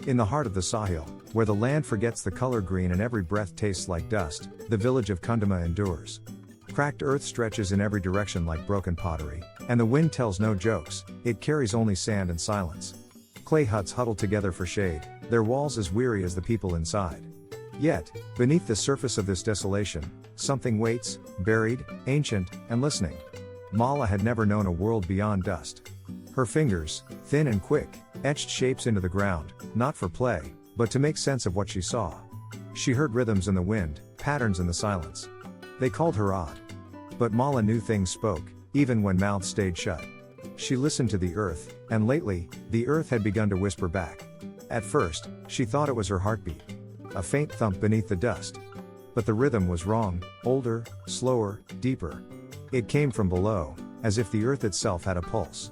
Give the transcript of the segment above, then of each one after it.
In the heart of the Sahil, where the land forgets the color green and every breath tastes like dust, the village of Kundama endures. Cracked earth stretches in every direction like broken pottery, and the wind tells no jokes, it carries only sand and silence. Clay huts huddle together for shade, their walls as weary as the people inside. Yet, beneath the surface of this desolation, something waits, buried, ancient, and listening. Mala had never known a world beyond dust. Her fingers, thin and quick, etched shapes into the ground, not for play, but to make sense of what she saw. She heard rhythms in the wind, patterns in the silence. They called her odd. But Mala knew things spoke, even when mouths stayed shut. She listened to the earth, and lately, the earth had begun to whisper back. At first, she thought it was her heartbeat. A faint thump beneath the dust. But the rhythm was wrong, older, slower, deeper. It came from below, as if the earth itself had a pulse.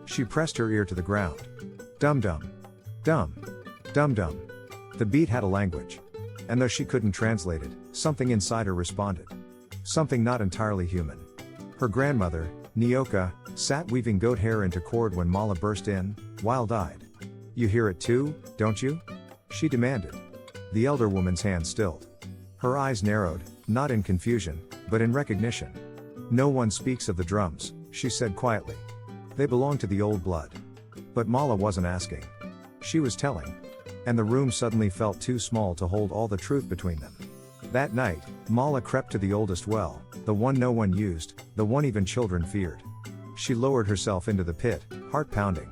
She pressed her ear to the ground. Dum-dum. Dum. Dum-dum. The beat had a language. And though she couldn't translate it, something inside her responded. Something not entirely human. Her grandmother, Nyoka, sat weaving goat hair into cord when Mala burst in, wild-eyed. "You hear it too, don't you?" she demanded. The elder woman's hand stilled. Her eyes narrowed, not in confusion, but in recognition. "No one speaks of the drums," she said quietly. "They belong to the old blood." But Mala wasn't asking. She was telling. And the room suddenly felt too small to hold all the truth between them. That night, Mala crept to the oldest well, the one no one used, the one even children feared. She lowered herself into the pit, heart pounding.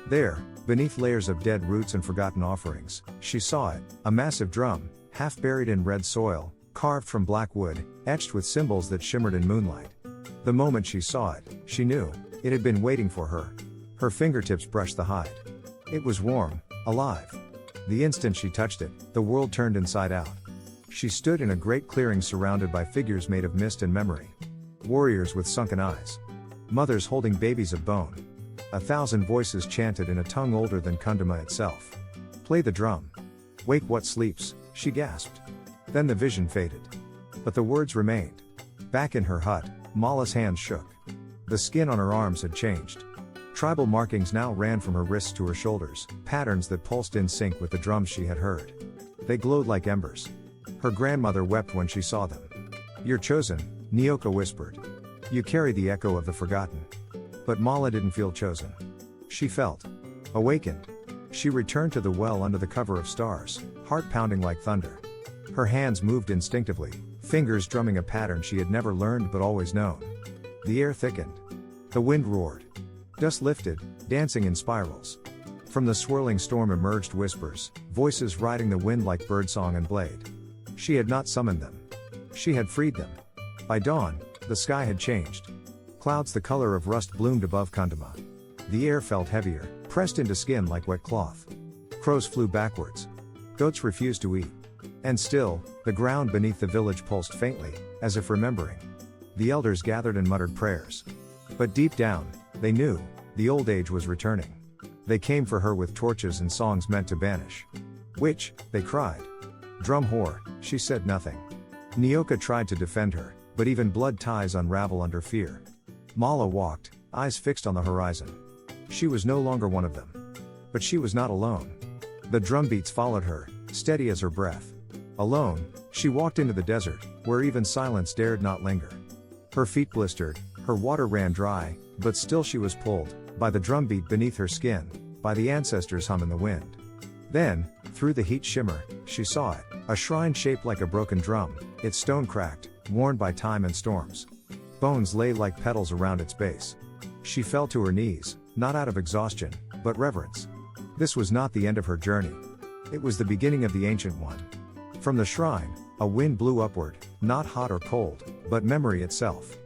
There, beneath layers of dead roots and forgotten offerings, she saw it, a massive drum, half buried in red soil, carved from black wood, etched with symbols that shimmered in moonlight. The moment she saw it, she knew, it had been waiting for her. Her fingertips brushed the hide. It was warm, alive. The instant she touched it, the world turned inside out. She stood in a great clearing surrounded by figures made of mist and memory. Warriors with sunken eyes. Mothers holding babies of bone. 1,000 voices chanted in a tongue older than Kundama itself. "Play the drum. Wake what sleeps," she gasped. Then the vision faded. But the words remained. Back in her hut, Mala's hands shook. The skin on her arms had changed. Tribal markings now ran from her wrists to her shoulders, patterns that pulsed in sync with the drums she had heard. They glowed like embers. Her grandmother wept when she saw them. "You're chosen," Nyoka whispered. "You carry the echo of the forgotten." But Mala didn't feel chosen. She felt awakened. She returned to the well under the cover of stars, heart pounding like thunder. Her hands moved instinctively, fingers drumming a pattern she had never learned but always known. The air thickened. The wind roared. Dust lifted, dancing in spirals. From the swirling storm emerged whispers, voices riding the wind like birdsong and blade. She had not summoned them. She had freed them. By dawn, the sky had changed. Clouds the color of rust bloomed above Kundama. The air felt heavier, pressed into skin like wet cloth. Crows flew backwards. Goats refused to eat. And still, the ground beneath the village pulsed faintly, as if remembering. The elders gathered and muttered prayers. But deep down, they knew, the old age was returning. They came for her with torches and songs meant to banish. "Witch," they cried. "Drum whore," she said nothing. Nyoka tried to defend her, but even blood ties unravel under fear. Mala walked, eyes fixed on the horizon. She was no longer one of them. But she was not alone. The drumbeats followed her, steady as her breath. Alone, she walked into the desert, where even silence dared not linger. Her feet blistered, her water ran dry, but still she was pulled, by the drumbeat beneath her skin, by the ancestors' hum in the wind. Then, through the heat shimmer, she saw it, a shrine shaped like a broken drum, its stone cracked, worn by time and storms. Bones lay like petals around its base. She fell to her knees, not out of exhaustion, but reverence. This was not the end of her journey. It was the beginning of the ancient one. From the shrine, a wind blew upward, not hot or cold, but memory itself.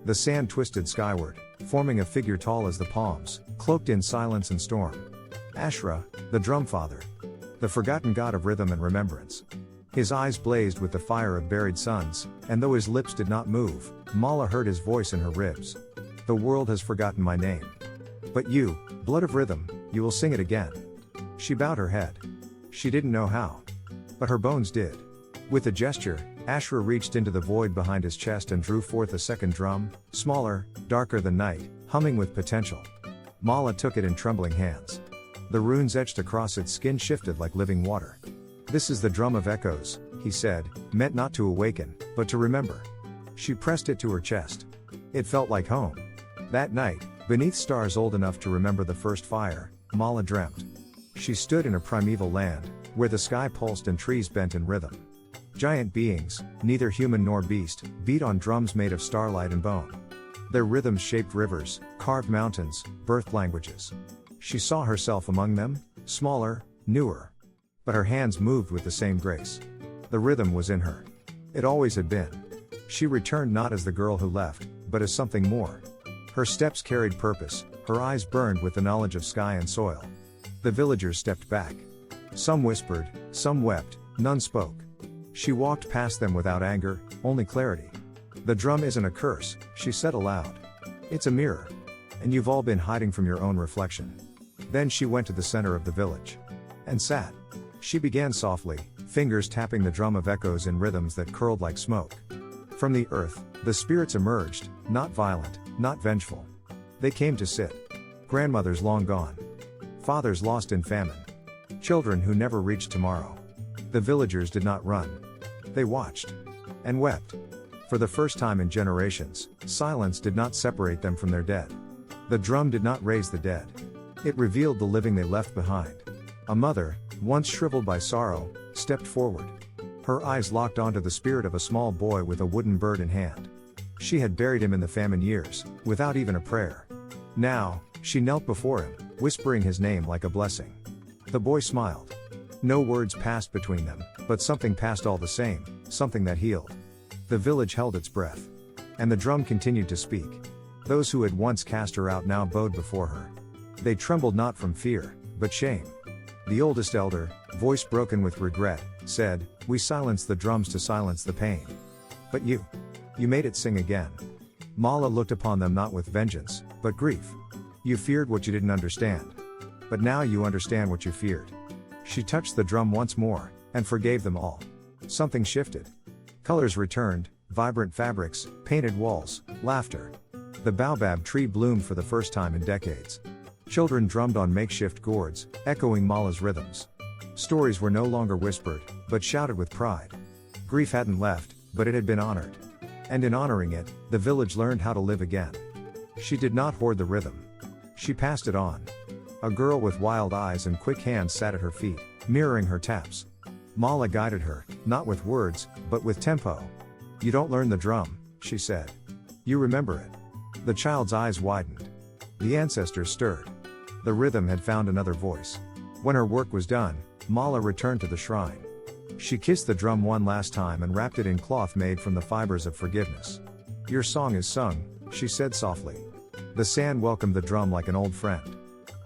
The sand twisted skyward, forming a figure tall as the palms, cloaked in silence and storm. Ashra, the drum father. The forgotten god of rhythm and remembrance. His eyes blazed with the fire of buried suns, and though his lips did not move, Mala heard his voice in her ribs. "The world has forgotten my name. But you, blood of rhythm, you will sing it again." She bowed her head. She didn't know how. But her bones did. With a gesture, Ashra reached into the void behind his chest and drew forth a second drum, smaller, darker than night, humming with potential. Mala took it in trembling hands. The runes etched across its skin shifted like living water. "This is the drum of echoes," he said, meant not to awaken, but to remember. She pressed it to her chest. It felt like home. That night, beneath stars old enough to remember the first fire, Mala dreamt. She stood in a primeval land, where the sky pulsed and trees bent in rhythm. Giant beings, neither human nor beast, beat on drums made of starlight and bone. Their rhythms shaped rivers, carved mountains, birthed languages. She saw herself among them, smaller, newer. But her hands moved with the same grace. The rhythm was in her. It always had been. She returned not as the girl who left, but as something more. Her steps carried purpose, her eyes burned with the knowledge of sky and soil. The villagers stepped back. Some whispered, some wept, none spoke. She walked past them without anger, only clarity. "The drum isn't a curse," she said aloud. "It's a mirror. And you've all been hiding from your own reflection." Then she went to the center of the village. And sat. She began softly, fingers tapping the drum of echoes in rhythms that curled like smoke. From the earth, the spirits emerged, not violent, not vengeful. They came to sit. Grandmothers long gone. Fathers lost in famine. Children who never reached tomorrow. The villagers did not run. They watched. And wept. For the first time in generations, silence did not separate them from their dead. The drum did not raise the dead. It revealed the living they left behind. A mother, once shriveled by sorrow, stepped forward. Her eyes locked onto the spirit of a small boy with a wooden bird in hand. She had buried him in the famine years, without even a prayer. Now, she knelt before him, whispering his name like a blessing. The boy smiled. No words passed between them, but something passed all the same, something that healed. The village held its breath. And the drum continued to speak. Those who had once cast her out now bowed before her. They trembled not from fear, but shame. The oldest elder, voice broken with regret, said, "We silenced the drums to silence the pain. But you made it sing again." Mala looked upon them not with vengeance, but grief. "You feared what you didn't understand. But now you understand what you feared." She touched the drum once more, and forgave them all. Something shifted. Colors returned, vibrant fabrics, painted walls, laughter. The baobab tree bloomed for the first time in decades. Children drummed on makeshift gourds, echoing Mala's rhythms. Stories were no longer whispered, but shouted with pride. Grief hadn't left, but it had been honored. And in honoring it, the village learned how to live again. She did not hoard the rhythm. She passed it on. A girl with wild eyes and quick hands sat at her feet, mirroring her taps. Mala guided her, not with words, but with tempo. "You don't learn the drum," she said. "You remember it." The child's eyes widened. The ancestors stirred. The rhythm had found another voice. When her work was done, Mala returned to the shrine. She kissed the drum one last time and wrapped it in cloth made from the fibers of forgiveness. "Your song is sung," she said softly. The sand welcomed the drum like an old friend.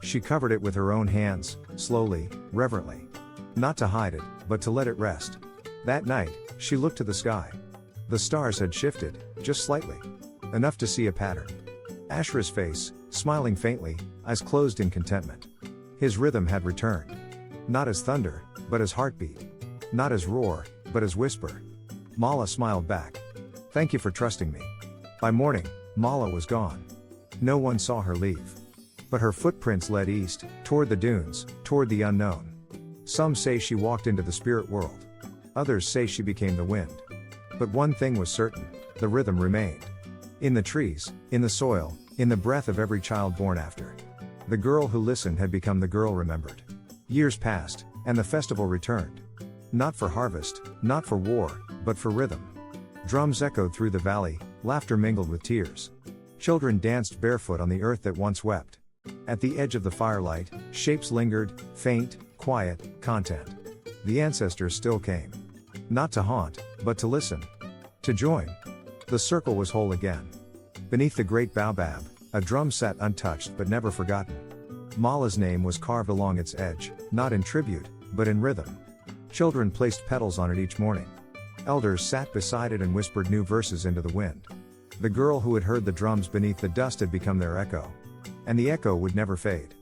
She covered it with her own hands, slowly, reverently. Not to hide it, but to let it rest. That night, she looked to the sky. The stars had shifted, just slightly. Enough to see a pattern. Ashra's face, smiling faintly, eyes closed in contentment. His rhythm had returned. Not as thunder, but as heartbeat. Not as roar, but as whisper. Mala smiled back. "Thank you for trusting me." By morning, Mala was gone. No one saw her leave. But her footprints led east, toward the dunes, toward the unknown. Some say she walked into the spirit world. Others say she became the wind. But one thing was certain, the rhythm remained. In the trees, in the soil, in the breath of every child born after. The girl who listened had become the girl remembered. Years passed, and the festival returned. Not for harvest, not for war, but for rhythm. Drums echoed through the valley, laughter mingled with tears. Children danced barefoot on the earth that once wept. At the edge of the firelight, shapes lingered, faint, quiet, content. The ancestors still came. Not to haunt, but to listen. To join. The circle was whole again. Beneath the great baobab, a drum sat untouched but never forgotten. Mala's name was carved along its edge, not in tribute, but in rhythm. Children placed petals on it each morning. Elders sat beside it and whispered new verses into the wind. The girl who had heard the drums beneath the dust had become their echo. And the echo would never fade.